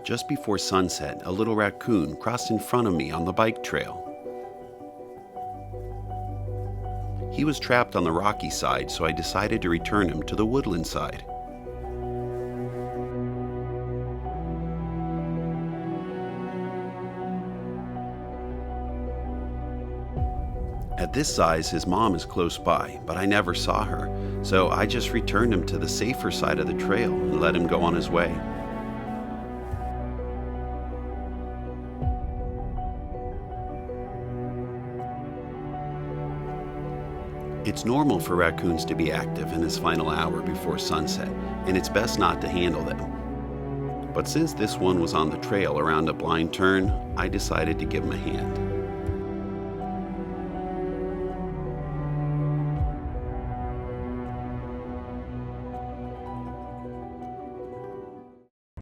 Just before sunset, a little raccoon crossed in front of me on the bike trail. He was trapped on the rocky side, so I decided to return him to the woodland side. At this size, his mom is close by, but I never saw her, so I just returned him to the safer side of the trail and let him go on his way. It's normal for raccoons to be active in this final hour before sunset, and it's best not to handle them. But since this one was on the trail around a blind turn, I decided to give him a hand.